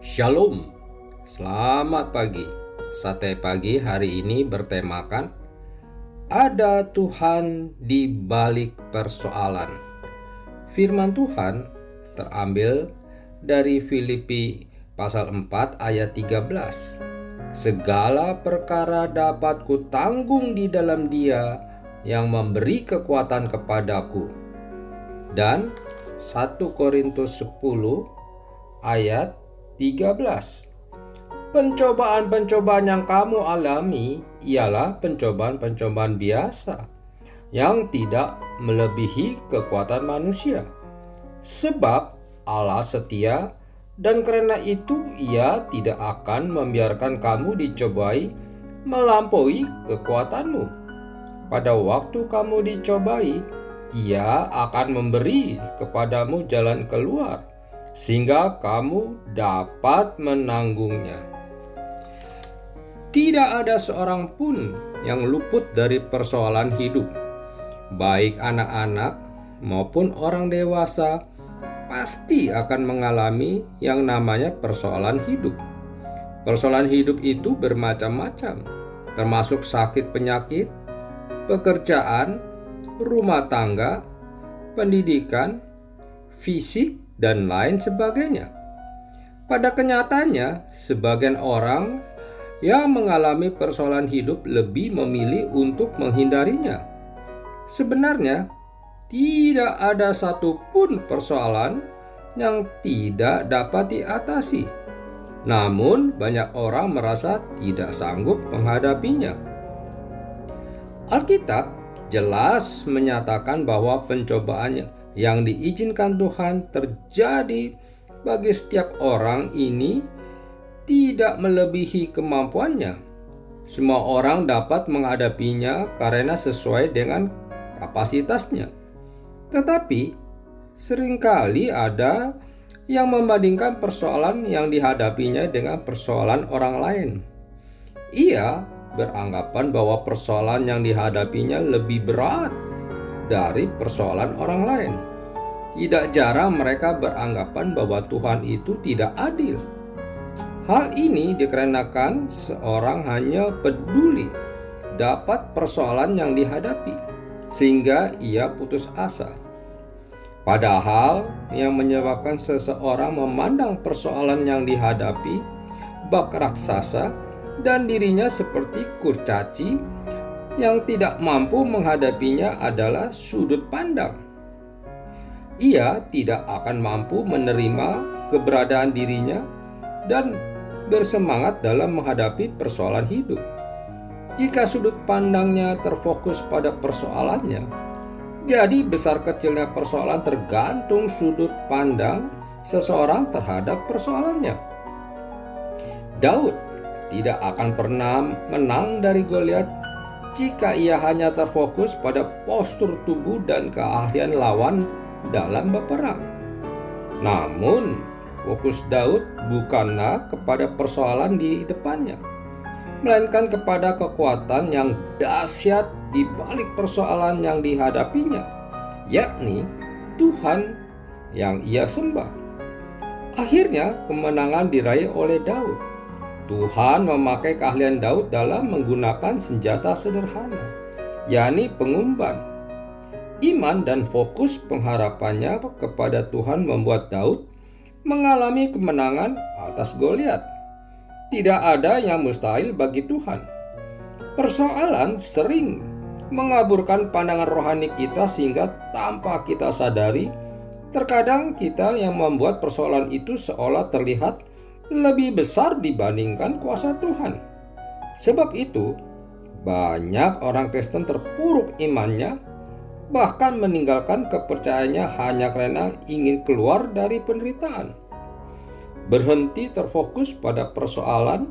Shalom, selamat pagi. Sate pagi hari ini bertemakan ada Tuhan di balik persoalan. Firman Tuhan terambil dari Filipi pasal 4 ayat 13. Segala perkara dapat kutanggung di dalam Dia yang memberi kekuatan kepadaku. Dan 1 Korintus 10 ayat 13. Pencobaan-pencobaan yang kamu alami ialah pencobaan-pencobaan biasa yang tidak melebihi kekuatan manusia. Sebab Allah setia dan karena itu Ia tidak akan membiarkan kamu dicobai melampaui kekuatanmu. Pada waktu kamu dicobai, Ia akan memberi kepadamu jalan keluar sehingga kamu dapat menanggungnya. Tidak ada seorang pun yang luput dari persoalan hidup. Baik anak-anak maupun orang dewasa pasti akan mengalami yang namanya persoalan hidup. Persoalan hidup itu bermacam-macam, termasuk sakit penyakit, pekerjaan, rumah tangga, pendidikan, fisik, dan lain sebagainya. Pada kenyataannya, sebagian orang yang mengalami persoalan hidup lebih memilih untuk menghindarinya. Sebenarnya, tidak ada satupun persoalan yang tidak dapat diatasi. Namun, banyak orang merasa tidak sanggup menghadapinya. Alkitab jelas menyatakan bahwa pencobaan yang diizinkan Tuhan terjadi bagi setiap orang ini tidak melebihi kemampuannya. Semua orang dapat menghadapinya karena sesuai dengan kapasitasnya. Tetapi seringkali ada yang membandingkan persoalan yang dihadapinya dengan persoalan orang lain. Ia beranggapan bahwa persoalan yang dihadapinya lebih berat dari persoalan orang lain. Tidak jarang mereka beranggapan bahwa Tuhan itu tidak adil. Hal ini dikarenakan seorang hanya peduli dapat persoalan yang dihadapi, sehingga ia putus asa. Padahal yang menyebabkan seseorang memandang persoalan yang dihadapi bak raksasa dan dirinya seperti kurcaci yang tidak mampu menghadapinya adalah sudut pandang. Ia tidak akan mampu menerima keberadaan dirinya dan bersemangat dalam menghadapi persoalan hidup. Jika sudut pandangnya terfokus pada persoalannya, jadi besar kecilnya persoalan tergantung sudut pandang seseorang terhadap persoalannya. Daud tidak akan pernah menang dari Goliat jika ia hanya terfokus pada postur tubuh dan keahlian lawan dalam berperang. Namun, fokus Daud bukanlah kepada persoalan di depannya, melainkan kepada kekuatan yang dahsyat di balik persoalan yang dihadapinya, yakni Tuhan yang ia sembah. Akhirnya, kemenangan diraih oleh Daud. Tuhan memakai keahlian Daud dalam menggunakan senjata sederhana, yakni pengumban. Iman dan fokus pengharapannya kepada Tuhan membuat Daud mengalami kemenangan atas Goliat. Tidak ada yang mustahil bagi Tuhan. Persoalan sering mengaburkan pandangan rohani kita sehingga tanpa kita sadari, terkadang kita yang membuat persoalan itu seolah terlihat lebih besar dibandingkan kuasa Tuhan. Sebab itu, banyak orang Kristen terpuruk imannya, bahkan meninggalkan kepercayaannya hanya karena ingin keluar dari penderitaan. Berhenti terfokus pada persoalan,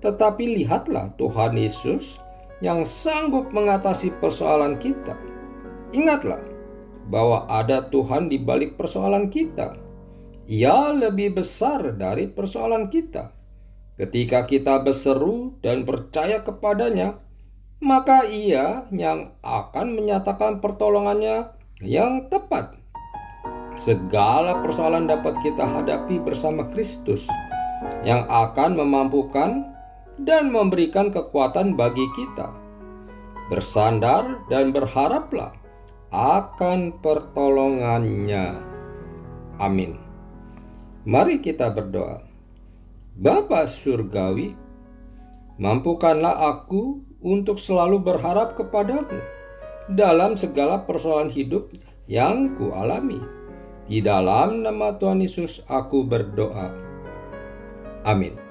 tetapi lihatlah Tuhan Yesus yang sanggup mengatasi persoalan kita. Ingatlah bahwa ada Tuhan di balik persoalan kita. Ia lebih besar dari persoalan kita. Ketika kita berseru dan percaya kepadanya, maka Ia yang akan menyatakan pertolongannya yang tepat. segala persoalan dapat kita hadapi bersama Kristus yang akan memampukan dan memberikan kekuatan bagi kita. Bersandar dan berharaplah akan pertolongannya. Amin. Mari kita berdoa. Bapa Surgawi, mampukanlah aku untuk selalu berharap kepadamu dalam segala persoalan hidup yang kualami. Di dalam nama Tuhan Yesus aku berdoa. Amin.